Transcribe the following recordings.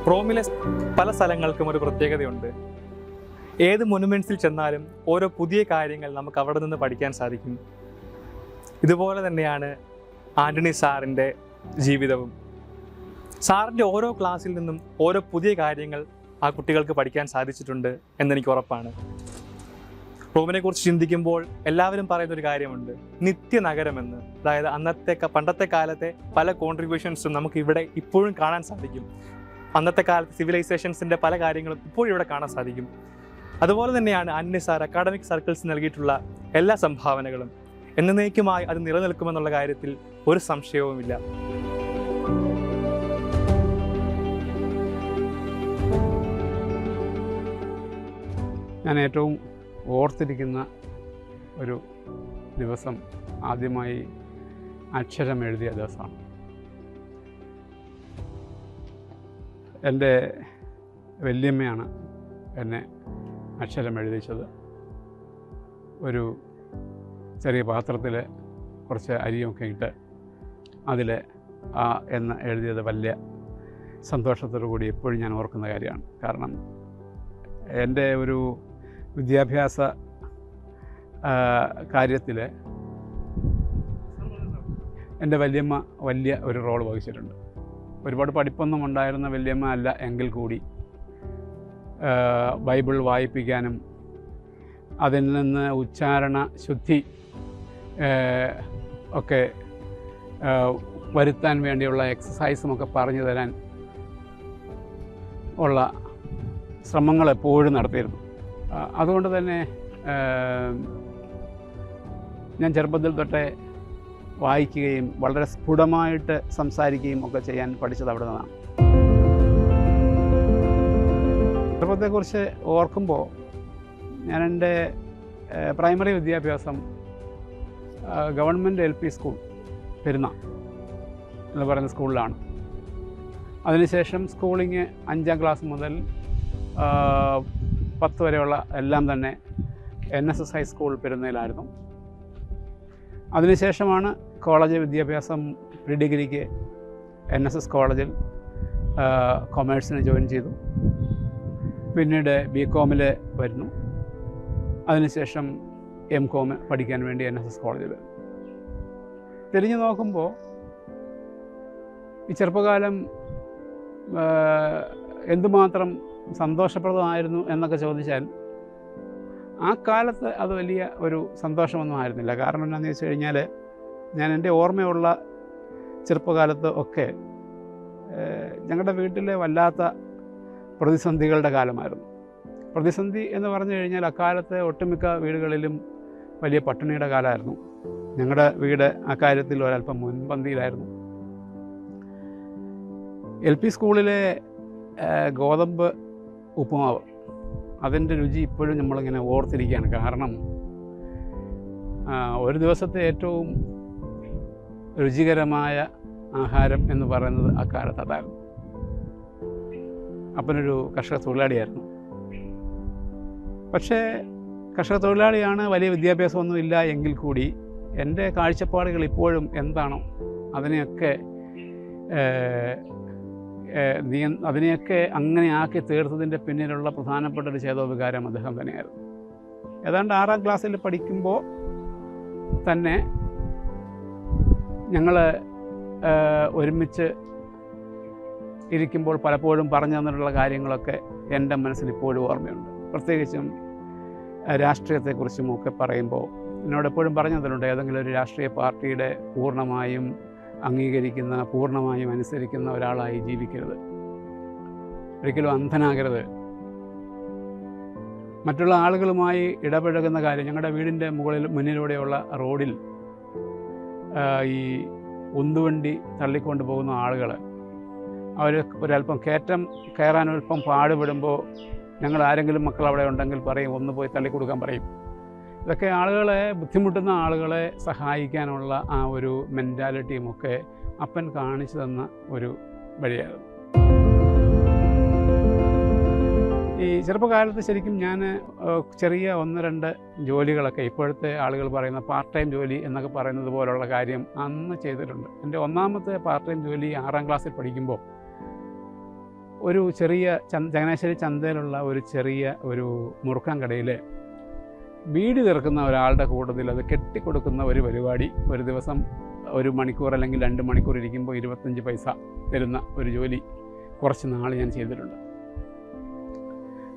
റോമിലെ പല സ്ഥലങ്ങൾക്കും ഒരു പ്രത്യേകതയുണ്ട്. ഏത് മൊനുമെൻറ്റ്സിൽ ചെന്നാലും ഓരോ പുതിയ കാര്യങ്ങൾ നമുക്ക് അവിടെ നിന്ന് പഠിക്കാൻ സാധിക്കും. ഇതുപോലെ തന്നെയാണ് ആൻ്റണി സാറിൻ്റെ ജീവിതവും. സാറിൻ്റെ ഓരോ ക്ലാസ്സിൽ നിന്നും ഓരോ പുതിയ കാര്യങ്ങൾ ആ കുട്ടികൾക്ക് പഠിക്കാൻ സാധിച്ചിട്ടുണ്ട് എന്നെനിക്ക് ഉറപ്പാണ്. റോമിനെക്കുറിച്ച് ചിന്തിക്കുമ്പോൾ എല്ലാവരും പറയുന്നൊരു കാര്യമുണ്ട്, നിത്യനഗരമെന്ന്. അതായത് പണ്ടത്തെ കാലത്തെ പല കോൺട്രിബ്യൂഷൻസും നമുക്ക് ഇവിടെ ഇപ്പോഴും കാണാൻ സാധിക്കും. അന്നത്തെ കാലത്ത് സിവിലൈസേഷൻസിൻ്റെ പല കാര്യങ്ങളും ഇപ്പോഴും ഇവിടെ കാണാൻ സാധിക്കും. അതുപോലെ തന്നെയാണ് ആൻ്റണി സാർ അക്കാഡമിക് സർക്കിൾസ് നൽകിയിട്ടുള്ള എല്ലാ സംഭാവനകളും. എന്നേക്കുമായി അത് നിലനിൽക്കുമെന്നുള്ള കാര്യത്തിൽ ഒരു സംശയവുമില്ല. ഞാൻ ഏറ്റവും ഓർത്തിരിക്കുന്ന ഒരു ദിവസം ആദ്യമായി അക്ഷരം എഴുതിയ ദിവസമാണ്. എൻ്റെ വല്യമ്മയാണ് എന്നെ അക്ഷരം എഴുതിച്ചത്. ഒരു ചെറിയ പാത്രത്തിൽ കുറച്ച് അരിയൊക്കെ ഇട്ട് അതിൽ ആ എന്ന് എഴുതിയത് വലിയ സന്തോഷത്തോടു കൂടി എപ്പോഴും ഞാൻ ഓർക്കുന്ന കാര്യമാണ്. കാരണം എൻ്റെ ഒരു വിദ്യാഭ്യാസ കാര്യത്തിൽ എൻ്റെ വല്യമ്മ വലിയ ഒരു റോൾ വഹിച്ചിട്ടുണ്ട്. ഒരുപാട് പഠിപ്പൊന്നും ഉണ്ടായിരുന്ന വല്യമ്മ അല്ല എങ്കിൽ കൂടി ബൈബിൾ വായിപ്പിക്കാനും അതിൽ നിന്ന് ഉച്ചാരണ ശുദ്ധി ഒക്കെ വരുത്താൻ വേണ്ടിയുള്ള എക്സസൈസുമൊക്കെ പറഞ്ഞു തരാൻ ഉള്ള ശ്രമങ്ങൾ എപ്പോഴും നടത്തിയിരുന്നു. അതുകൊണ്ട് തന്നെ ഞാൻ ചെറുപ്പത്തിൽ തൊട്ടേ വായിക്കുകയും വളരെ സ്ഫുടമായിട്ട് സംസാരിക്കുകയും ഒക്കെ ചെയ്യാൻ പഠിച്ചത് അവിടെ നിന്നാണ്. ചെറുപ്പത്തെക്കുറിച്ച് ഓർക്കുമ്പോൾ ഞാൻ എൻ്റെ പ്രൈമറി വിദ്യാഭ്യാസം ഗവൺമെൻറ് LP സ്കൂൾ പെരുന്ന എന്ന് പറയുന്ന സ്കൂളിലാണ്. അതിനുശേഷം സ്കൂളിങ് 5ാം ക്ലാസ് മുതൽ 10 വരെയുള്ള എല്ലാം തന്നെ NSS ഹൈസ്കൂൾ പെരുന്നയിലായിരുന്നു. അതിനുശേഷമാണ് കോളേജ് വിദ്യാഭ്യാസം പ്രീ ഡിഗ്രിക്ക് NSS കോളേജിൽ കൊമേഴ്സിന് ജോയിൻ ചെയ്തു. പിന്നീട് BCom വരുന്നു. അതിനുശേഷം MCom പഠിക്കാൻ വേണ്ടി NSS കോളേജിൽ. തിരിഞ്ഞു നോക്കുമ്പോൾ ഈ ചെറുപ്പകാലം എന്തുമാത്രം സന്തോഷപ്രദമായിരുന്നു എന്നൊക്കെ ചോദിച്ചാൽ ആ കാലത്ത് അത് വലിയ ഒരു സന്തോഷമൊന്നും ആയിരുന്നില്ല. കാരണം എന്താണെന്ന് വെച്ച് കഴിഞ്ഞാൽ ഞാൻ എൻ്റെ ഓർമ്മയുള്ള ചെറുപ്പകാലത്ത് ഒക്കെ ഞങ്ങളുടെ വീട്ടിലെ വല്ലാത്ത പ്രതിസന്ധികളുടെ കാലമായിരുന്നു. പ്രതിസന്ധി എന്ന് പറഞ്ഞു കഴിഞ്ഞാൽ അക്കാലത്തെ ഒട്ടുമിക്ക വീടുകളിലും വലിയ പട്ടിണിയുടെ കാലമായിരുന്നു. ഞങ്ങളുടെ വീട് അക്കാര്യത്തിൽ ഒരല്പം മുൻപന്തിയിലായിരുന്നു. LP സ്കൂളിലെ ഗോതമ്പ് ഉപ്പുമാവ്, അതിൻ്റെ രുചി ഇപ്പോഴും നമ്മളിങ്ങനെ ഓർത്തിരിക്കുകയാണ്. കാരണം ഒരു ദിവസത്തെ ഏറ്റവും രുചികരമായ ആഹാരം എന്ന് പറയുന്നത് അക്കാലത്ത് അതായിരുന്നു. അപ്പനൊരു കർഷക തൊഴിലാളിയായിരുന്നു. പക്ഷേ കർഷക തൊഴിലാളിയാണ്, വലിയ വിദ്യാഭ്യാസമൊന്നും ഇല്ല എങ്കിൽ കൂടി എൻ്റെ കാഴ്ചപ്പാടുകൾ ഇപ്പോഴും എന്താണോ അതിനെയൊക്കെ അങ്ങനെ ആക്കി തീർത്തതിൻ്റെ പിന്നിലുള്ള പ്രധാനപ്പെട്ട ഒരു ചേതോവികാരം അദ്ദേഹം തന്നെയായിരുന്നു. ഏതാണ്ട് 6ാം ക്ലാസ്സിൽ പഠിക്കുമ്പോൾ തന്നെ ഞങ്ങൾ ഒരുമിച്ച് ഇരിക്കുമ്പോൾ പലപ്പോഴും പറഞ്ഞു തന്നിട്ടുള്ള കാര്യങ്ങളൊക്കെ എൻ്റെ മനസ്സിൽ ഇപ്പോഴും ഓർമ്മയുണ്ട്. പ്രത്യേകിച്ചും രാഷ്ട്രീയത്തെക്കുറിച്ചും ഒക്കെ പറയുമ്പോൾ എന്നോട് എപ്പോഴും പറഞ്ഞു തന്നിട്ടുണ്ട്, ഏതെങ്കിലും ഒരു രാഷ്ട്രീയ പാർട്ടിയുടെ പൂർണ്ണമായും അംഗീകരിക്കുന്ന, പൂർണ്ണമായും അനുസരിക്കുന്ന ഒരാളായി ജീവിക്കരുത്, ഒരിക്കലും അന്ധനാകരുത്, മറ്റുള്ള ആളുകളുമായി ഇടപഴകുന്ന കാര്യം. ഞങ്ങളുടെ വീടിൻ്റെ മുന്നിലൂടെയുള്ള റോഡിൽ ഈ ഉന്തുവണ്ടി തള്ളിക്കൊണ്ട് പോകുന്ന ആളുകൾ, അവർ ഒരല്പം കയറാൻ ഒരല്പം പാടുപെടുമ്പോൾ ഞങ്ങൾ ആരെങ്കിലും മക്കൾ അവിടെ ഉണ്ടെങ്കിൽ പറയും, ഒന്ന് പോയി തള്ളിക്കൊടുക്കാൻ പറയും. ഇതൊക്കെ ആളുകളെ, ബുദ്ധിമുട്ടുന്ന ആളുകളെ സഹായിക്കാനുള്ള ആ ഒരു മെൻറ്റാലിറ്റിയുമൊക്കെ അപ്പൻ കാണിച്ചു തന്ന ഒരു വഴിയായിരുന്നു. ഈ ചെറുപ്പകാലത്ത് ശരിക്കും ഞാൻ ചെറിയ 1-2 ജോലികളൊക്കെ, ഇപ്പോഴത്തെ ആളുകൾ പറയുന്ന പാർട്ട് ടൈം ജോലി എന്നൊക്കെ പറയുന്നത് പോലുള്ള കാര്യം അന്ന് ചെയ്തിട്ടുണ്ട്. എൻ്റെ ഒന്നാമത്തെ പാർട്ട് ടൈം ജോലി 6ാം ക്ലാസ്സിൽ പഠിക്കുമ്പോൾ ഒരു ചെറിയ ചങ്ങനാശ്ശേരി ചന്തയിലുള്ള ഒരു ചെറിയ ഒരു മുറുക്കാൻ കടയിൽ ബീഡി തീർക്കുന്ന ഒരാളുടെ കൂട്ടത്തിൽ അത് കെട്ടിക്കൊടുക്കുന്ന ഒരു പരിപാടി ഒരു ദിവസം 1 മണിക്കൂർ അല്ലെങ്കിൽ 2 മണിക്കൂർ ഇരിക്കുമ്പോൾ 25 പൈസ തരുന്ന ഒരു ജോലി കുറച്ച് നാൾ ഞാൻ ചെയ്തിട്ടുണ്ട്.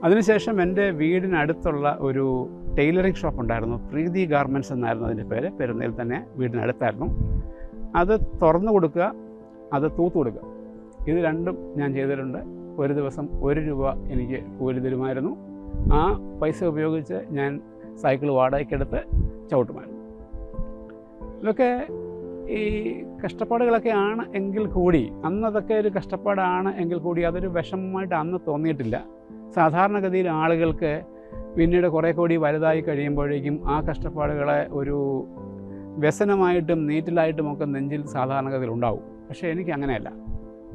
അതിനുശേഷം എൻ്റെ വീടിനടുത്തുള്ള ഒരു ടൈലറിംഗ് ഷോപ്പ് ഉണ്ടായിരുന്നു. പ്രീതി ഗാർമെൻറ്റ്സ് എന്നായിരുന്നു അതിൻ്റെ പേര്. പെരുന്നയിൽ തന്നെ വീടിനടുത്തായിരുന്നു. അത് തുറന്നു കൊടുക്കുക, അത് തൂത്ത് കൊടുക്കുക, ഇത് രണ്ടും ഞാൻ ചെയ്തിട്ടുണ്ട്. ഒരു ദിവസം 1 രൂപ എനിക്ക് കൂലി തരുമായിരുന്നു. ആ പൈസ ഉപയോഗിച്ച് ഞാൻ സൈക്കിൾ വാടകയ്ക്കെടുത്ത് ചവിട്ടുമായിരുന്നു. ഇതൊക്കെ ഈ കഷ്ടപ്പാടുകളൊക്കെ ആണ് എങ്കിൽ കൂടി, അന്നതൊക്കെ ഒരു കഷ്ടപ്പാടാണ് എങ്കിൽ കൂടി അതൊരു വിഷമമായിട്ട് അന്ന് തോന്നിയിട്ടില്ല. സാധാരണഗതിയിൽ ആളുകൾക്ക് പിന്നീട് കുറേ കൂടി വലുതായി കഴിയുമ്പോഴേക്കും ആ കഷ്ടപ്പാടുകളെ ഒരു വ്യസനമായിട്ടും നീറ്റിലായിട്ടുമൊക്കെ നെഞ്ചിൽ സാധാരണഗതിയിൽ ഉണ്ടാവും. പക്ഷേ എനിക്ക് അങ്ങനെയല്ല.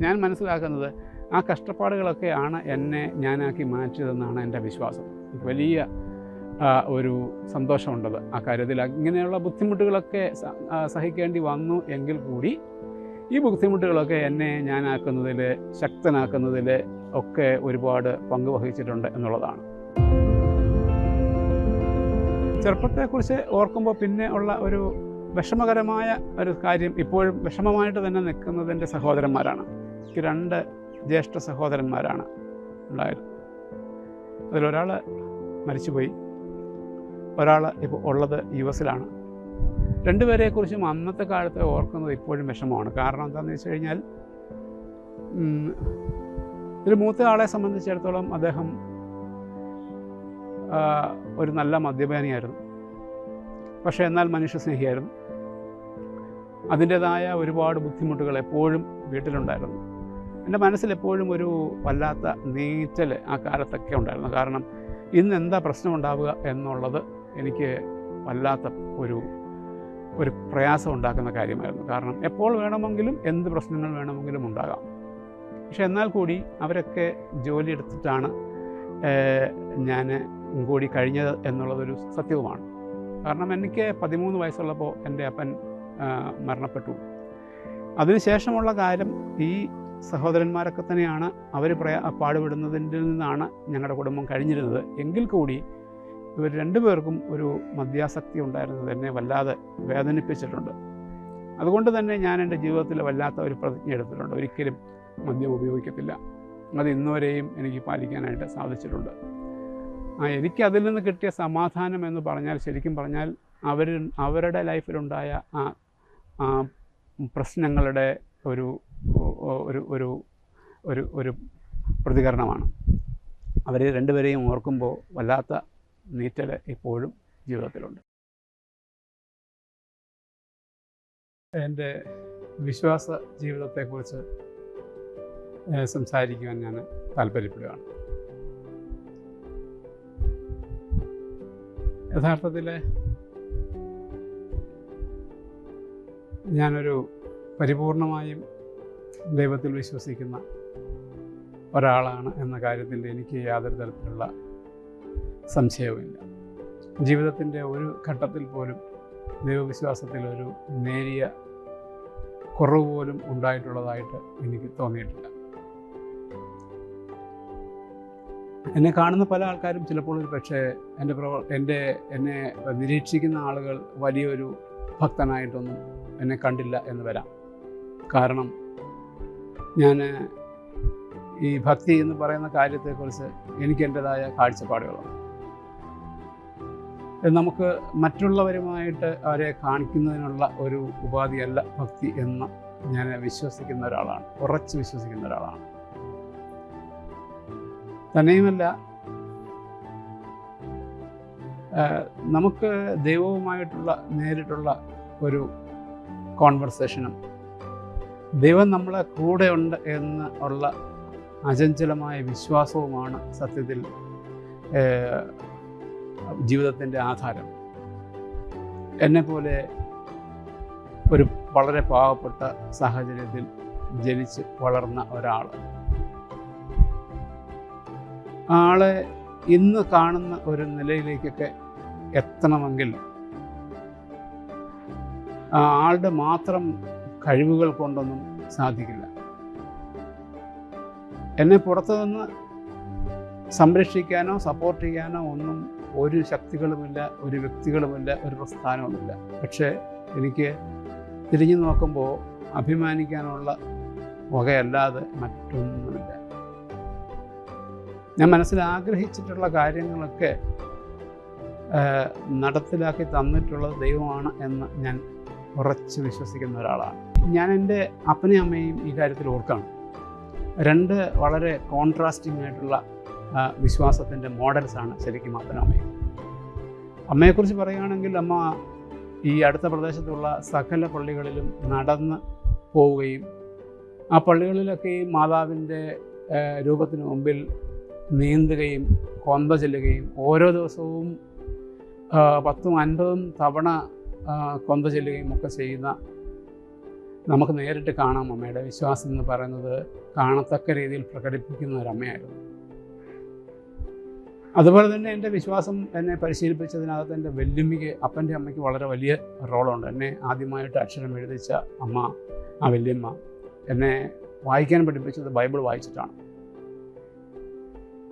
ഞാൻ മനസ്സിലാക്കുന്നത് ആ കഷ്ടപ്പാടുകളൊക്കെ ആണ് എന്നെ ഞാനാക്കി മാറ്റിയതെന്നാണ് എൻ്റെ വിശ്വാസം. വലിയ ഒരു സന്തോഷമുണ്ടത് ആ കാര്യത്തിൽ. ഇങ്ങനെയുള്ള ബുദ്ധിമുട്ടുകളൊക്കെ സഹിക്കേണ്ടി വന്നു എങ്കിൽ കൂടി ഈ ബുദ്ധിമുട്ടുകളൊക്കെ എന്നെ ഞാനാക്കുന്നതിൽ, ശക്തനാക്കുന്നതിൽ ഒക്കെ ഒരുപാട് പങ്ക് വഹിച്ചിട്ടുണ്ട് എന്നുള്ളതാണ്. ചെറുപ്പത്തെക്കുറിച്ച് ഓർക്കുമ്പോൾ പിന്നെ ഉള്ള ഒരു വിഷമകരമായ ഒരു കാര്യം, ഇപ്പോഴും വിഷമമായിട്ട് തന്നെ നിൽക്കുന്നത് എൻ്റെ സഹോദരന്മാരാണ്. എനിക്ക് 2 ജ്യേഷ്ഠ സഹോദരന്മാരാണ് ഉണ്ടായത്. അതിലൊരാൾ മരിച്ചുപോയി, ഒരാൾ ഇപ്പോൾ ഉള്ളത് US-ലാണ്. 2 പേരെക്കുറിച്ചും അന്നത്തെ കാലത്ത് ഓർക്കുന്നത് ഇപ്പോഴും വിഷമമാണ്. കാരണം എന്താണെന്ന് വെച്ച് കഴിഞ്ഞാൽ, ഒരു മൂത്ത ആളെ സംബന്ധിച്ചിടത്തോളം അദ്ദേഹം ഒരു നല്ല മദ്യപാനിയായിരുന്നു. പക്ഷേ എന്നാൽ മനുഷ്യസ്നേഹിയായിരുന്നു. അതിൻ്റേതായ ഒരുപാട് ബുദ്ധിമുട്ടുകൾ എപ്പോഴും വീട്ടിലുണ്ടായിരുന്നു. എൻ്റെ മനസ്സിലെപ്പോഴും ഒരു വല്ലാത്ത നീറ്റൽ ആ കാലത്തൊക്കെ ഉണ്ടായിരുന്നു. കാരണം ഇന്ന് എന്താ പ്രശ്നമുണ്ടാവുക എന്നുള്ളത് എനിക്ക് വല്ലാത്ത ഒരു പ്രയാസം ഉണ്ടാക്കുന്ന കാര്യമായിരുന്നു. കാരണം എപ്പോൾ വേണമെങ്കിലും എന്ത് പ്രശ്നങ്ങൾ വേണമെങ്കിലും ഉണ്ടാകാം. പക്ഷെ എന്നാൽ കൂടി അവരൊക്കെ ജോലി എടുത്തിട്ടാണ് ഞാൻ കൂടി കഴിഞ്ഞത് എന്നുള്ളതൊരു സത്യവുമാണ്. കാരണം എനിക്ക് 13 വയസ്സുള്ളപ്പോൾ എൻ്റെ അപ്പൻ മരണപ്പെട്ടു. അതിനുശേഷമുള്ള കാര്യം ഈ സഹോദരന്മാരൊക്കെ തന്നെയാണ് അവർ പാടുപെടുന്നതിൻ്റെ നിന്നാണ് ഞങ്ങളുടെ കുടുംബം കഴിഞ്ഞിരുന്നത്. എങ്കിൽ കൂടി ഇവർ 2 പേർക്കും ഒരു മദ്യാസക്തി ഉണ്ടായിരുന്നത് എന്നെ വല്ലാതെ വേദനിപ്പിച്ചിട്ടുണ്ട്. അതുകൊണ്ട് തന്നെ ഞാൻ എൻ്റെ ജീവിതത്തിൽ വല്ലാത്ത ഒരു പ്രതിജ്ഞ എടുത്തിട്ടുണ്ട്. ഒരിക്കലും മദ്യം ഉപയോഗിക്കത്തില്ല. അത് ഇന്നുവരെയും എനിക്ക് പാലിക്കാനായിട്ട് സാധിച്ചിട്ടുണ്ട്. എനിക്കതിൽ നിന്ന് കിട്ടിയ സമാധാനം എന്ന് പറഞ്ഞാൽ, ശരിക്കും പറഞ്ഞാൽ അവരുടെ ലൈഫിലുണ്ടായ ആ പ്രശ്നങ്ങളുടെ ഒരു പ്രതികരണമാണ്. അവർ 2 പേരെയും ഓർക്കുമ്പോൾ വല്ലാത്ത നീറ്റൽ ഇപ്പോഴും ജീവിതത്തിലുണ്ട്. എൻ്റെ വിശ്വാസ ജീവിതത്തെക്കുറിച്ച് സംസാരിക്കുവാൻ ഞാൻ താല്പര്യപ്പെടുകയാണ്. യഥാർത്ഥത്തിൽ ഞാനൊരു പരിപൂർണമായും ദൈവത്തിൽ വിശ്വസിക്കുന്ന ഒരാളാണ് എന്ന കാര്യത്തിൽ എനിക്ക് യാതൊരു തരത്തിലുള്ള സംശയവുമില്ല. ജീവിതത്തിൻ്റെ ഒരു ഘട്ടത്തിൽ പോലും ദൈവവിശ്വാസത്തിൽ ഒരു നേരിയ കുറവ് പോലും ഉണ്ടായിട്ടുള്ളതായിട്ട് എനിക്ക് തോന്നിയിട്ടില്ല. എന്നെ കാണുന്ന പല ആൾക്കാരും ചിലപ്പോൾ ഒരു പക്ഷേ എന്നെ നിരീക്ഷിക്കുന്ന ആളുകൾ വലിയൊരു ഭക്തനായിട്ടൊന്നും എന്നെ കണ്ടില്ല എന്ന് വരാം. കാരണം ഞാൻ ഈ ഭക്തി എന്ന് പറയുന്ന കാര്യത്തെക്കുറിച്ച് എനിക്ക് എൻ്റെതായ കാഴ്ചപ്പാടുകളുണ്ട്. നമുക്ക് മറ്റുള്ളവരുമായിട്ട് അവരെ കാണിക്കുന്നതിനുള്ള ഒരു ഉപാധിയല്ല ഭക്തി എന്ന് ഞാൻ വിശ്വസിക്കുന്ന ഒരാളാണ്, ഉറച്ച് വിശ്വസിക്കുന്ന ഒരാളാണ്. തന്നെയുമല്ല, നമുക്ക് ദൈവവുമായിട്ടുള്ള നേരിട്ടുള്ള ഒരു കോൺവെർസേഷനും ദൈവം നമ്മളെ കൂടെയുണ്ട് എന്ന് ഉള്ള അചഞ്ചലമായ വിശ്വാസവുമാണ് സത്യത്തിൽ ജീവിതത്തിൻ്റെ ആധാരം. എന്നെപ്പോലെ ഒരു വളരെ പാവപ്പെട്ട സാഹചര്യത്തിൽ ജനിച്ച് വളർന്ന ആളെ ഇന്ന് കാണുന്ന ഒരു നിലയിലേക്കൊക്കെ എത്തണമെങ്കിൽ ആളുടെ മാത്രം കഴിവുകൾ കൊണ്ടൊന്നും സാധിക്കില്ല. എന്നെ പുറത്തു നിന്ന് സംരക്ഷിക്കാനോ സപ്പോർട്ട് ചെയ്യാനോ ഒന്നും ഒരു ശക്തികളുമില്ല, ഒരു വ്യക്തികളുമില്ല, ഒരു പ്രസ്ഥാനവുമില്ല. പക്ഷേ എനിക്ക് തിരിഞ്ഞു നോക്കുമ്പോൾ അഭിമാനിക്കാനുള്ള വകയല്ലാതെ മറ്റൊന്നുമില്ല. ഞാൻ മനസ്സിൽ ആഗ്രഹിച്ചിട്ടുള്ള കാര്യങ്ങളൊക്കെ നടപ്പിലാക്കി തന്നിട്ടുള്ളത് ദൈവമാണ് എന്ന് ഞാൻ ഉറച്ച് വിശ്വസിക്കുന്ന ഒരാളാണ്. ഞാൻ എൻ്റെ അപ്പനെയും അമ്മയും ഈ കാര്യത്തിൽ ഓർക്കാണ്. രണ്ട് വളരെ കോൺട്രാസ്റ്റിംഗ് ആയിട്ടുള്ള വിശ്വാസത്തിൻ്റെ മോഡൽസാണ് ശരിക്കും അപ്പനും അമ്മയും. അമ്മയെക്കുറിച്ച് പറയുകയാണെങ്കിൽ അമ്മ ഈ അടുത്ത പ്രദേശത്തുള്ള സകല പള്ളികളിലും നടന്ന് പോവുകയും ആ പള്ളികളിലൊക്കെയും മാതാവിൻ്റെ രൂപത്തിന് മുമ്പിൽ നീന്തുകയും കൊന്ത ചെല്ലുകയും ഓരോ ദിവസവും 10-50 തവണ കൊന്ത ചെല്ലുകയും ഒക്കെ ചെയ്യുന്ന, നമുക്ക് നേരിട്ട് കാണാം അമ്മയുടെ വിശ്വാസം എന്ന് പറയുന്നത് കാണത്തക്ക രീതിയിൽ പ്രകടിപ്പിക്കുന്ന ഒരമ്മയായിരുന്നു. അതുപോലെ തന്നെ എൻ്റെ വിശ്വാസം എന്നെ പരിശീലിപ്പിച്ചതിനകത്ത് എൻ്റെ വല്യമ്മയ്ക്ക്, അപ്പൻ്റെ അമ്മയ്ക്ക് വളരെ വലിയ റോളുണ്ട്. എന്നെ ആദ്യമായിട്ട് അക്ഷരം എഴുതിച്ച അമ്മ, ആ വല്യമ്മ എന്നെ വായിക്കാൻ പഠിപ്പിച്ചത് ബൈബിൾ വായിച്ചിട്ടാണ്.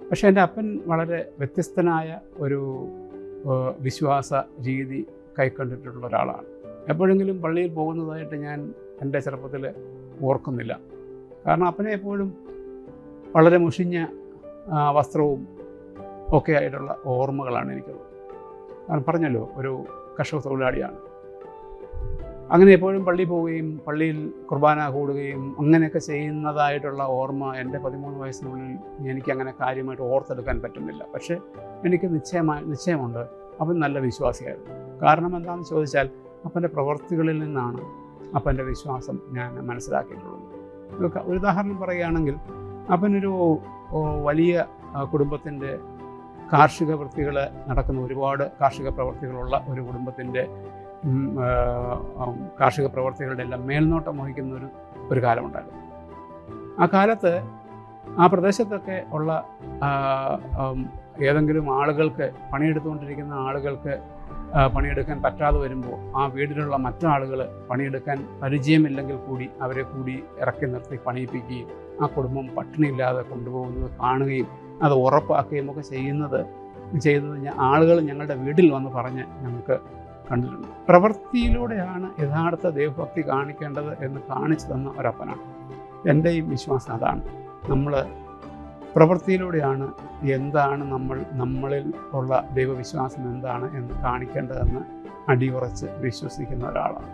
പക്ഷേ എൻ്റെ അപ്പൻ വളരെ വ്യത്യസ്തനായ ഒരു വിശ്വാസ രീതി കൈക്കൊണ്ടിട്ടുള്ള ഒരാളാണ്. എപ്പോഴെങ്കിലും പള്ളിയിൽ പോകുന്നതായിട്ട് ഞാൻ എൻ്റെ ചെറുപ്പത്തിൽ ഓർക്കുന്നില്ല. കാരണം അപ്പനെ എപ്പോഴും വളരെ മുഷിഞ്ഞ വസ്ത്രവും ഒക്കെ ആയിട്ടുള്ള ഓർമ്മകളാണ് എനിക്കുള്ളത്. കാരണം പറഞ്ഞല്ലോ, ഒരു കർഷക തൊഴിലാളിയാണ്. അങ്ങനെ എപ്പോഴും പള്ളിയിൽ പോവുകയും പള്ളിയിൽ കുർബാന കൂടുകയും അങ്ങനെയൊക്കെ ചെയ്യുന്നതായിട്ടുള്ള ഓർമ്മ എൻ്റെ 13 വയസ്സിനുള്ളിൽ എനിക്കങ്ങനെ കാര്യമായിട്ട് ഓർത്തെടുക്കാൻ പറ്റുന്നില്ല. പക്ഷേ എനിക്ക് നിശ്ചയമുണ്ട് അവൻ നല്ല വിശ്വാസിയായിരുന്നു. കാരണം എന്താണെന്ന് ചോദിച്ചാൽ അപ്പൻ്റെ പ്രവർത്തികളിൽ നിന്നാണ് അപ്പൻ്റെ വിശ്വാസം ഞാൻ മനസ്സിലാക്കിയിട്ടുള്ളത്. ഒരു ഉദാഹരണം പറയുകയാണെങ്കിൽ, അപ്പനൊരു വലിയ കുടുംബത്തിൻ്റെ കാർഷിക വൃത്തികൾ നടക്കുന്ന, ഒരുപാട് കാർഷിക പ്രവർത്തികളുള്ള ഒരു കുടുംബത്തിൻ്റെ കാർഷിക പ്രവർത്തികളുടെ എല്ലാം മേൽനോട്ടം വഹിക്കുന്ന ഒരു കാലമുണ്ടായിരുന്നു. ആ കാലത്ത് ആ പ്രദേശത്തൊക്കെ ഉള്ള ഏതെങ്കിലും ആളുകൾക്ക്, പണിയെടുത്തുകൊണ്ടിരിക്കുന്ന ആളുകൾക്ക് പണിയെടുക്കാൻ പറ്റാതെ വരുമ്പോൾ ആ വീട്ടിലുള്ള മറ്റാളുകൾ പണിയെടുക്കാൻ പരിചയമില്ലെങ്കിൽ കൂടി അവരെ കൂടി ഇറക്കി നിർത്തി പണിയിപ്പിക്കുകയും ആ കുടുംബം പട്ടിണിയില്ലാതെ കൊണ്ടുപോകുന്നത് കാണുകയും അത് ഉറപ്പാക്കുകയും ഒക്കെ ചെയ്യുന്നത് ആളുകൾ ഞങ്ങളുടെ വീട്ടിൽ വന്ന് പറഞ്ഞ് ഞങ്ങൾക്ക് കണ്ടിട്ടുണ്ട്. പ്രവൃത്തിയിലൂടെയാണ് യഥാർത്ഥ ദൈവഭക്തി കാണിക്കേണ്ടത് എന്ന് കാണിച്ചു തന്ന ഒരപ്പനാണ്. എൻ്റെയും വിശ്വാസം അതാണ്. നമ്മൾ പ്രവൃത്തിയിലൂടെയാണ് എന്താണ് നമ്മളിൽ ഉള്ള ദൈവവിശ്വാസം എന്താണ് എന്ന് കാണിക്കേണ്ടതെന്ന് അടിയുറച്ച് വിശ്വസിക്കുന്ന ഒരാളാണ്.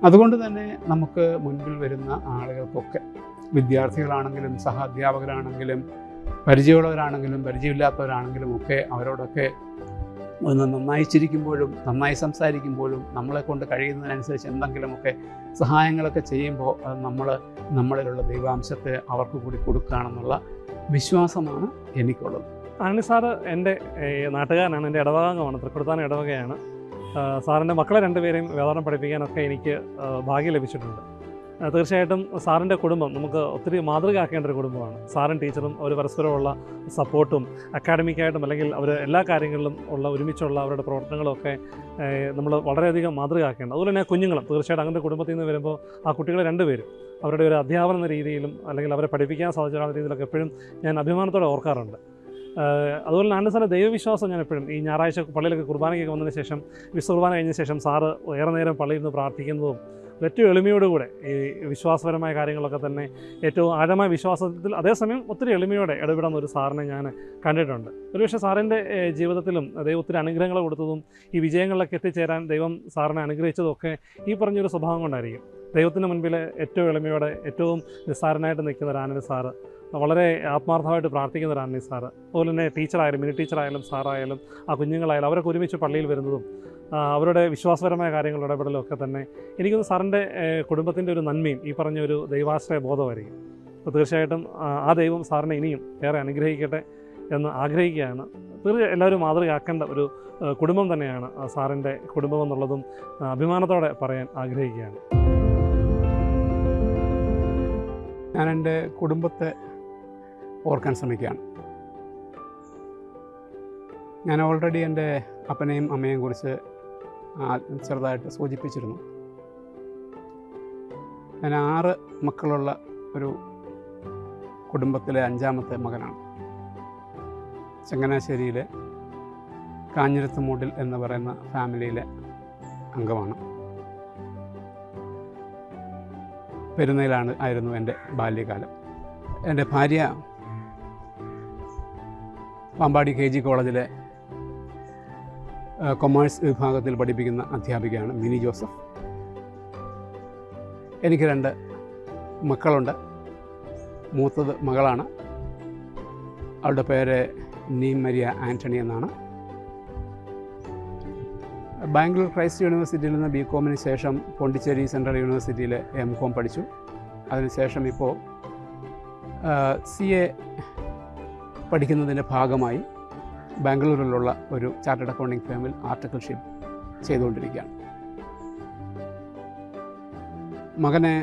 അതുകൊണ്ട് തന്നെ നമുക്ക് മുൻപിൽ വരുന്ന ആളുകൾക്കൊക്കെ, വിദ്യാർത്ഥികളാണെങ്കിലും സഹാധ്യാപകരാണെങ്കിലും പരിചയമുള്ളവരാണെങ്കിലും പരിചയമില്ലാത്തവരാണെങ്കിലും ഒക്കെ, അവരോടൊക്കെ ഒന്ന് നന്നായി ചിരിക്കുമ്പോഴും നന്നായി സംസാരിക്കുമ്പോഴും നമ്മളെ കൊണ്ട് കഴിയുന്നതിനനുസരിച്ച് എന്തെങ്കിലുമൊക്കെ സഹായങ്ങളൊക്കെ ചെയ്യുമ്പോൾ അത് നമ്മളിലുള്ള ദൈവാംശത്തെ അവർക്ക് കൂടി കൊടുക്കുകയാണെന്നുള്ള വിശ്വാസമാണ് എനിക്കുള്ളത്. ആന്റണി സാറ് എൻ്റെ നാട്ടുകാരനാണ്, എൻ്റെ ഇടവകാംഗമാണ്, തൃക്കൊടുത്താനം ഇടവകയാണ്. സാറിൻ്റെ മക്കളെ രണ്ടുപേരെയും വേദാന്തം പഠിപ്പിക്കാനൊക്കെ എനിക്ക് ഭാഗ്യം ലഭിച്ചിട്ടുണ്ട്. തീർച്ചയായിട്ടും സാറിൻ്റെ കുടുംബം നമുക്ക് ഒത്തിരി മാതൃകയാക്കേണ്ട ഒരു കുടുംബമാണ്. സാറും ടീച്ചറും ഒരു പരസ്പരമുള്ള സപ്പോർട്ടും അക്കാഡമിക്കായിട്ടും അല്ലെങ്കിൽ അവർ എല്ലാ കാര്യങ്ങളിലും ഉള്ള ഒരുമിച്ചുള്ള അവരുടെ പ്രവർത്തനങ്ങളൊക്കെ നമ്മൾ വളരെയധികം മാതൃകയാക്കേണ്ടത്. അതുപോലെ തന്നെ കുഞ്ഞുങ്ങളും തീർച്ചയായിട്ടും അങ്ങനത്തെ കുടുംബത്തിൽ നിന്ന് വരുമ്പോൾ ആ കുട്ടികളെ രണ്ടുപേരും അവരുടെ ഒരു അധ്യാപനം എന്ന രീതിയിലും അല്ലെങ്കിൽ അവരെ പഠിപ്പിക്കാൻ സാധിച്ച രീതിയിലൊക്കെ എപ്പോഴും ഞാൻ അഭിമാനത്തോടെ ഓർക്കാറുണ്ട്. അതുപോലെ തന്നെ സാറിൻ്റെ ദൈവവിശ്വാസം ഞാൻ എപ്പോഴും ഈ ഞായറാഴ്ച പള്ളിയിലൊക്കെ കുർബാനയ്ക്ക് വന്നതിന് ശേഷം, വിശുദ്ധ കുർബാന കഴിഞ്ഞ ശേഷം സാറ് ഏറെ നേരം പള്ളിയിൽ നിന്ന് പ്രാർത്ഥിക്കുന്നതും ഏറ്റവും എളിമയോടുകൂടെ ഈ വിശ്വാസപരമായ കാര്യങ്ങളൊക്കെ തന്നെ ഏറ്റവും ആഴമായ വിശ്വാസത്തിൽ അതേസമയം ഒത്തിരി എളിമയോടെ ഇടപെടുന്ന ഒരു സാറിനെ ഞാൻ കണ്ടിട്ടുണ്ട്. ഒരുപക്ഷെ സാറിൻ്റെ ജീവിതത്തിലും ദൈവം ഒത്തിരി അനുഗ്രഹങ്ങൾ കൊടുത്തതും ഈ വിജയങ്ങളിലൊക്കെ എത്തിച്ചേരാൻ ദൈവം സാറിനെ അനുഗ്രഹിച്ചതും ഒക്കെ ഈ പറഞ്ഞൊരു സ്വഭാവം കൊണ്ടായിരിക്കും. ദൈവത്തിന് മുൻപിൽ ഏറ്റവും എളിമയോടെ ഏറ്റവും നിസ്സാരനായിട്ട് നിൽക്കുന്ന ഒരു ആന്റണി സാറ്, വളരെ ആത്മാർത്ഥമായിട്ട് പ്രാർത്ഥിക്കുന്ന ഒരു ആന്റണി സാറ്, അതുപോലെ തന്നെ ടീച്ചറായാലും മിനി ടീച്ചറായാലും സാറായാലും ആ കുഞ്ഞുങ്ങളായാലും അവരൊക്കെ ഒരുമിച്ച് പള്ളിയിൽ വരുന്നതും അവരുടെ വിശ്വാസപരമായ കാര്യങ്ങളുടെ ഇടപെടലും ഒക്കെ തന്നെ എനിക്കൊന്ന് സാറിൻ്റെ കുടുംബത്തിൻ്റെ ഒരു നന്മയും ഈ പറഞ്ഞൊരു ദൈവാശ്രയ ബോധമായിരിക്കും. അപ്പോൾ തീർച്ചയായിട്ടും ആ ദൈവം സാറിനെ ഇനിയും ഏറെ അനുഗ്രഹിക്കട്ടെ എന്ന് ആഗ്രഹിക്കുകയാണ്. തീർച്ചയായും എല്ലാവരും മാതൃകയാക്കേണ്ട ഒരു കുടുംബം തന്നെയാണ് സാറിൻ്റെ കുടുംബം എന്നുള്ളതും അഭിമാനത്തോടെ പറയാൻ ആഗ്രഹിക്കുകയാണ്. ഞാൻ എൻ്റെ കുടുംബത്തെ ഓർക്കാൻ ശ്രമിക്കുകയാണ്. ഞാൻ ഓൾറെഡി എൻ്റെ അപ്പനെയും അമ്മയെയും കുറിച്ച് ചെറുതായിട്ട് സൂചിപ്പിച്ചിരുന്നു. ഞാൻ 6 മക്കളുള്ള ഒരു കുടുംബത്തിലെ 5ാമത്തെ മകനാണ്. ചങ്ങനാശ്ശേരിയിലെ കാഞ്ഞിരത്തുമൂട്ടിൽ എന്ന് പറയുന്ന ഫാമിലിയിലെ അംഗമാണ്. ആയിരുന്നു എൻ്റെ ബാല്യകാലം. എൻ്റെ ഭാര്യ പാമ്പാടി KG കോളേജിലെ കൊമേഴ്സ് വിഭാഗത്തിൽ പഠിപ്പിക്കുന്ന അധ്യാപികയാണ് മിനി ജോസഫ്. എനിക്ക് 2 മക്കളുണ്ട്. മൂത്തത് മകളാണ്. അവളുടെ പേര് നീം മരിയ ആൻ്റണി എന്നാണ്. ബാംഗ്ലൂർ ക്രൈസ്റ്റ് യൂണിവേഴ്സിറ്റിയിൽ നിന്ന് BComന് ശേഷം പോണ്ടിച്ചേരി സെൻട്രൽ യൂണിവേഴ്സിറ്റിയിൽ MCom പഠിച്ചു. അതിനുശേഷം ഇപ്പോൾ CA പഠിക്കുന്നതിൻ്റെ ഭാഗമായി ബാംഗ്ലൂരിലുള്ള ഒരു ചാർട്ടേഡ് അക്കൗണ്ടിംഗ് ഫേമിൽ ആർട്ടിക്കിൾഷിപ്പ് ചെയ്തുകൊണ്ടിരിക്കുകയാണ്. മകനെ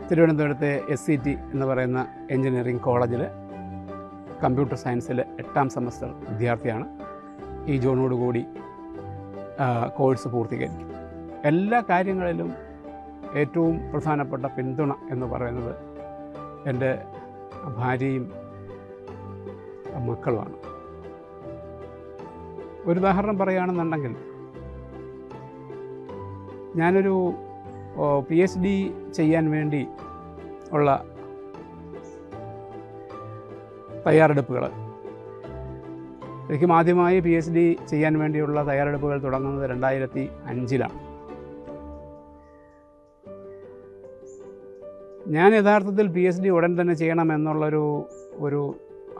തിരുവനന്തപുരത്തെ SCT എന്ന് പറയുന്ന എൻജിനീയറിംഗ് കോളേജിൽ കമ്പ്യൂട്ടർ സയൻസിൽ 8ാം സെമസ്റ്റർ വിദ്യാർത്ഥിയാണ്. ഈ ജൂണോടുകൂടി കോഴ്സ് പൂർത്തീകരിക്കും. എല്ലാ കാര്യങ്ങളിലും ഏറ്റവും പ്രധാനപ്പെട്ട പിന്തുണ എന്ന് പറയുന്നത് എൻ്റെ ഭാര്യയും മക്കളുമാണ്. ഒരു ഉദാഹരണം പറയുകയാണെന്നുണ്ടെങ്കിൽ, ഞാനൊരു PhD ചെയ്യാൻ വേണ്ടി ഉള്ള തയ്യാറെടുപ്പുകൾ, ശരിക്കും ആദ്യമായി PhD ചെയ്യാൻ വേണ്ടിയുള്ള തയ്യാറെടുപ്പുകൾ തുടങ്ങുന്നത് 2005-ലാണ്. ഞാൻ യഥാർത്ഥത്തിൽ PhD ഉടൻ തന്നെ ചെയ്യണമെന്നുള്ളൊരു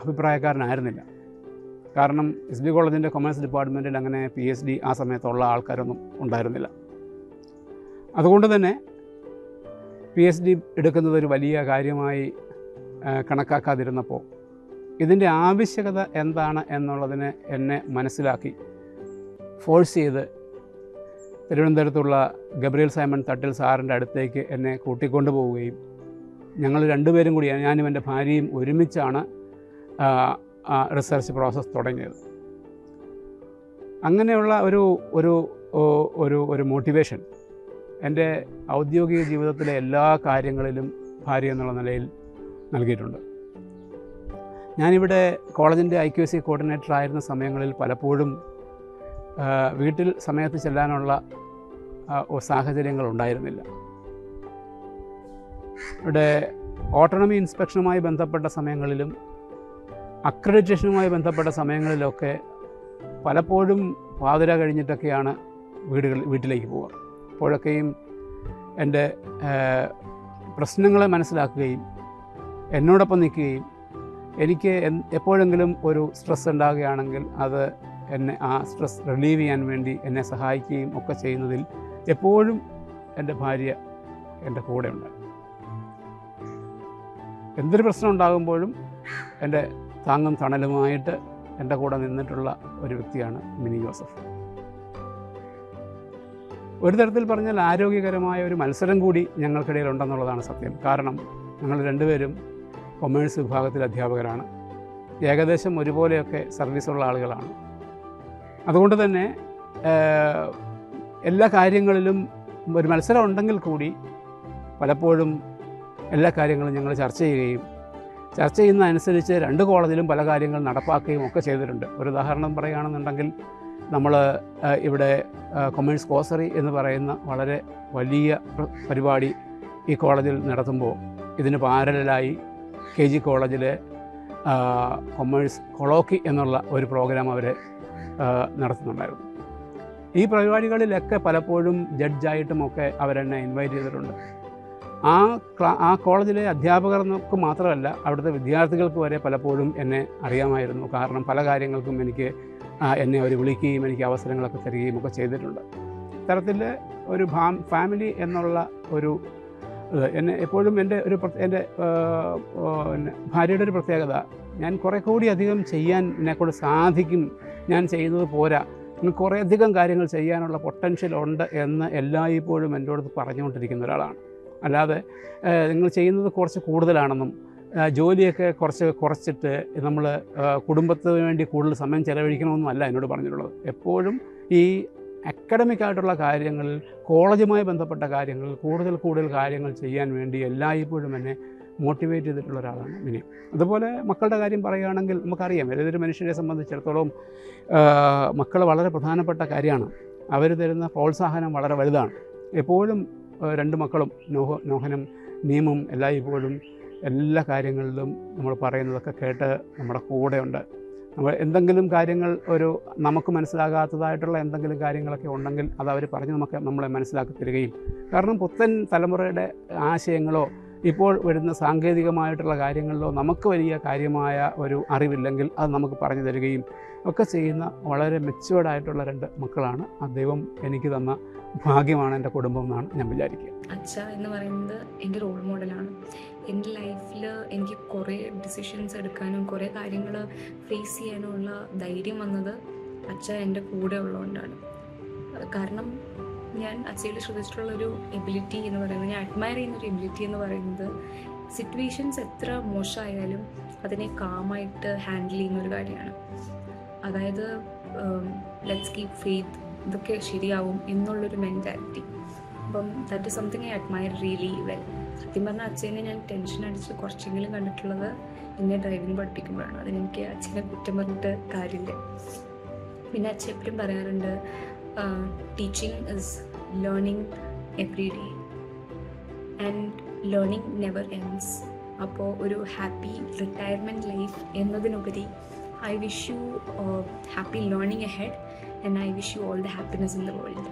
അഭിപ്രായക്കാരനായിരുന്നില്ല. കാരണം SB കോളേജിൻ്റെ കൊമേഴ്സ് ഡിപ്പാർട്ട്മെൻറ്റിൽ അങ്ങനെ PhD ആ സമയത്തുള്ള ആൾക്കാരൊന്നും ഉണ്ടായിരുന്നില്ല. അതുകൊണ്ട് തന്നെ PhD എടുക്കുന്നത് ഒരു വലിയ കാര്യമായി കണക്കാക്കാതിരുന്നപ്പോൾ ഇതിൻ്റെ ആവശ്യകത എന്താണ് എന്നുള്ളതിനെ എന്നെ മനസ്സിലാക്കി ഫോഴ്സ് ചെയ്ത് തിരുവനന്തപുരത്തുള്ള ഗബ്രിയൽ സൈമൺ തട്ടിൽ സാറിൻ്റെ അടുത്തേക്ക് എന്നെ കൂട്ടിക്കൊണ്ടു പോവുകയും ഞങ്ങൾ 2 പേരും കൂടി, ഞാനും എൻ്റെ ഭാര്യയും ഒരുമിച്ചാണ് റിസർച്ച് പ്രോസസ്സ് തുടങ്ങിയത്. അങ്ങനെയുള്ള ഒരു മോട്ടിവേഷൻ എൻ്റെ ഔദ്യോഗിക ജീവിതത്തിലെ എല്ലാ കാര്യങ്ങളിലും ഭാര്യ എന്നുള്ള നിലയിൽ നൽകിയിട്ടുണ്ട്. ഞാനിവിടെ കോളേജിൻ്റെ IQAC കോർഡിനേറ്റർ ആയിരുന്ന സമയങ്ങളിൽ പലപ്പോഴും വീട്ടിൽ സമയത്ത് ചെല്ലാനുള്ള സാഹചര്യങ്ങൾ ഉണ്ടായിരുന്നില്ല. ഇവിടെ ഓട്ടോണമി ഇൻസ്പെക്ഷനുമായി ബന്ധപ്പെട്ട സമയങ്ങളിലും അക്രഡിറ്റേഷനുമായി ബന്ധപ്പെട്ട സമയങ്ങളിലൊക്കെ പലപ്പോഴും പാതിര കഴിഞ്ഞിട്ടൊക്കെയാണ് വീട്ടിലേക്ക് പോവുക. അപ്പോഴൊക്കെയും എൻ്റെ പ്രശ്നങ്ങളെ മനസ്സിലാക്കുകയും എന്നോടൊപ്പം നിൽക്കുകയും എനിക്ക് എപ്പോഴെങ്കിലും ഒരു സ്ട്രെസ് ഉണ്ടാകുകയാണെങ്കിൽ അത് എന്നെ ആ സ്ട്രെസ് റിലീവ് ചെയ്യാൻ വേണ്ടി എന്നെ സഹായിക്കുകയും ഒക്കെ ചെയ്യുന്നതിൽ എപ്പോഴും എൻ്റെ ഭാര്യ എൻ്റെ കൂടെ ഉണ്ട്. എന്തൊരു പ്രശ്നം ഉണ്ടാകുമ്പോഴും എൻ്റെ താങ്ങും തണലുമായിട്ട് എൻ്റെ കൂടെ നിന്നിട്ടുള്ള ഒരു വ്യക്തിയാണ് മിനി ജോസഫ്. ഒരു തരത്തിൽ പറഞ്ഞാൽ ആരോഗ്യകരമായ ഒരു മത്സരം കൂടി ഞങ്ങൾക്കിടയിൽ ഉണ്ടെന്നുള്ളതാണ് സത്യം. കാരണം ഞങ്ങൾ 2 പേരും കൊമേഴ്സ് വിഭാഗത്തിൽ അധ്യാപകരാണ്. ഏകദേശം ഒരുപോലെയൊക്കെ സർവീസുള്ള ആളുകളാണ്. അതുകൊണ്ട് തന്നെ എല്ലാ കാര്യങ്ങളിലും ഒരു മത്സരം ഉണ്ടെങ്കിൽ കൂടി പലപ്പോഴും എല്ലാ കാര്യങ്ങളും ഞങ്ങൾ ചർച്ച ചെയ്യുന്നതനുസരിച്ച് 2 കോളേജിലും പല കാര്യങ്ങൾ നടപ്പാക്കുകയും ഒക്കെ ചെയ്തിട്ടുണ്ട്. ഒരു ഉദാഹരണം പറയുകയാണെന്നുണ്ടെങ്കിൽ, നമ്മൾ ഇവിടെ കൊമേഴ്സ് കോസറി എന്ന് പറയുന്ന വളരെ വലിയ പരിപാടി ഈ കോളേജിൽ നടത്തുമ്പോൾ ഇതിന് പാരലായി KG കോളേജിലെ കൊമേഴ്സ് കൊളോക്കി എന്നുള്ള ഒരു പ്രോഗ്രാം അവർ നടത്തുന്നുണ്ടായിരുന്നു. ഈ പരിപാടികളിലൊക്കെ പലപ്പോഴും ജഡ്ജായിട്ടുമൊക്കെ അവരെന്നെ ഇൻവൈറ്റ് ചെയ്തിട്ടുണ്ട്. ആ കോളേജിലെ അധ്യാപകർക്ക് മാത്രമല്ല, അവിടുത്തെ വിദ്യാർത്ഥികൾക്ക് വരെ പലപ്പോഴും എന്നെ അറിയാമായിരുന്നു. കാരണം പല കാര്യങ്ങൾക്കും എന്നെ അവർ വിളിക്കുകയും എനിക്ക് അവസരങ്ങളൊക്കെ തരികയും ഒക്കെ ചെയ്തിട്ടുണ്ട്. ഇത്തരത്തിൽ ഒരു ഫാമിലി എന്നുള്ള ഒരു എന്നെ എപ്പോഴും എൻ്റെ ഭാര്യയുടെ ഒരു പ്രത്യേകത, ഞാൻ കുറേ കൂടി അധികം ചെയ്യാൻ എന്നെക്കൊണ്ട് സാധിക്കും, ഞാൻ ചെയ്യുന്നത് പോരാ, കുറേയധികം കാര്യങ്ങൾ ചെയ്യാനുള്ള പൊട്ടൻഷ്യൽ ഉണ്ട് എന്ന് എല്ലായ്പ്പോഴും എൻ്റെ അടുത്ത് പറഞ്ഞുകൊണ്ടിരിക്കുന്ന ഒരാളാണ്. അല്ലാതെ നിങ്ങൾ ചെയ്യുന്നത് കുറച്ച് കൂടുതലാണെന്നും ജോലിയൊക്കെ കുറച്ചിട്ട് നമ്മൾ കുടുംബത്തിന് വേണ്ടി കൂടുതൽ സമയം ചെലവഴിക്കണമെന്നും അല്ല എന്നോട് പറഞ്ഞിട്ടുള്ളത്. എപ്പോഴും ഈ അക്കാഡമിക്കായിട്ടുള്ള കാര്യങ്ങളിൽ, കോളേജുമായി ബന്ധപ്പെട്ട കാര്യങ്ങളിൽ കൂടുതൽ കാര്യങ്ങൾ ചെയ്യാൻ വേണ്ടി എല്ലായ്പ്പോഴും എന്നെ മോട്ടിവേറ്റ് ചെയ്തിട്ടുള്ള ഒരാളാണ് മിനി. അതുപോലെ മക്കളുടെ കാര്യം പറയുകയാണെങ്കിൽ നമുക്കറിയാം, ഏതൊരു മനുഷ്യരെ സംബന്ധിച്ചിടത്തോളം മക്കൾ വളരെ പ്രധാനപ്പെട്ട കാര്യമാണ്. അവർ തരുന്ന പ്രോത്സാഹനം വളരെ വലുതാണ്. എപ്പോഴും രണ്ട് മക്കളും നോഹനും നീമും എല്ലായ്പ്പോഴും എല്ലാ കാര്യങ്ങളിലും നമ്മൾ പറയുന്നതൊക്കെ കേട്ട് നമ്മുടെ കൂടെയുണ്ട്. നമ്മൾ എന്തെങ്കിലും കാര്യങ്ങൾ നമുക്ക് മനസ്സിലാകാത്തതായിട്ടുള്ള എന്തെങ്കിലും കാര്യങ്ങളൊക്കെ ഉണ്ടെങ്കിൽ അത് അവർ പറഞ്ഞ് നമ്മളെ മനസ്സിലാക്കി തരികയും, കാരണം പുത്തൻ തലമുറയുടെ ആശയങ്ങളോ ഇപ്പോൾ വരുന്ന സാങ്കേതികമായിട്ടുള്ള കാര്യങ്ങളിലോ നമുക്ക് വലിയ കാര്യമായ ഒരു അറിവില്ലെങ്കിൽ അത് നമുക്ക് പറഞ്ഞു തരികയും ഒക്കെ ചെയ്യുന്ന വളരെ മെച്ചുവേർഡായിട്ടുള്ള രണ്ട് മക്കളാണ്. ആ ദൈവം എനിക്ക് തന്ന ഭാഗ്യമാണ് എൻ്റെ കുടുംബം എന്നാണ് ഞാൻ വിചാരിക്കുക. അച്ഛ എന്ന് പറയുന്നത് എൻ്റെ റോൾ മോഡലാണ്. എൻ്റെ ലൈഫിൽ എനിക്ക് കുറേ ഡിസിഷൻസ് എടുക്കാനും കുറേ കാര്യങ്ങൾ ഫേസ് ചെയ്യാനുമുള്ള ധൈര്യം വന്നത് അച്ഛ എൻ്റെ കൂടെ ഉള്ളതുകൊണ്ടാണ്. കാരണം ഞാൻ അച്ഛയിൽ ശ്രദ്ധിച്ചിട്ടുള്ളൊരു എബിലിറ്റി എന്ന് പറയുന്നത്, ഞാൻ അഡ്മയർ ചെയ്യുന്നൊരു എബിലിറ്റി എന്ന് പറയുന്നത്, സിറ്റുവേഷൻസ് എത്ര മോശമായാലും അതിനെ കാമായിട്ട് ഹാൻഡിൽ ചെയ്യുന്നൊരു കാര്യമാണ്. അതായത് ലെറ്റ്സ് കീപ് ഫെയ്ത്ത്, ഇതൊക്കെ ശരിയാവും എന്നുള്ളൊരു മെൻറ്റാലിറ്റി. അപ്പം that is something I admire really well. സത്യം പറഞ്ഞാൽ അച്ഛനെ ഞാൻ ടെൻഷൻ അടിച്ച് കുറച്ചെങ്കിലും കണ്ടിട്ടുള്ളത് എന്നെ ഡ്രൈവിംഗ് പഠിപ്പിക്കുമ്പോഴാണ്. അതിനെനിക്ക് അച്ഛനെ കുറ്റം പറഞ്ഞിട്ട് കാര്യമില്ല. പിന്നെ അച്ഛൻ എപ്പോഴും പറയാറുണ്ട്, teaching is learning every day and learning never ends. അപ്പോൾ ഒരു ഹാപ്പി റിട്ടയർമെൻറ്റ് ലൈഫ് എന്നതിനുപരി I wish you happy learning ahead, and I wish you all the happiness in the world.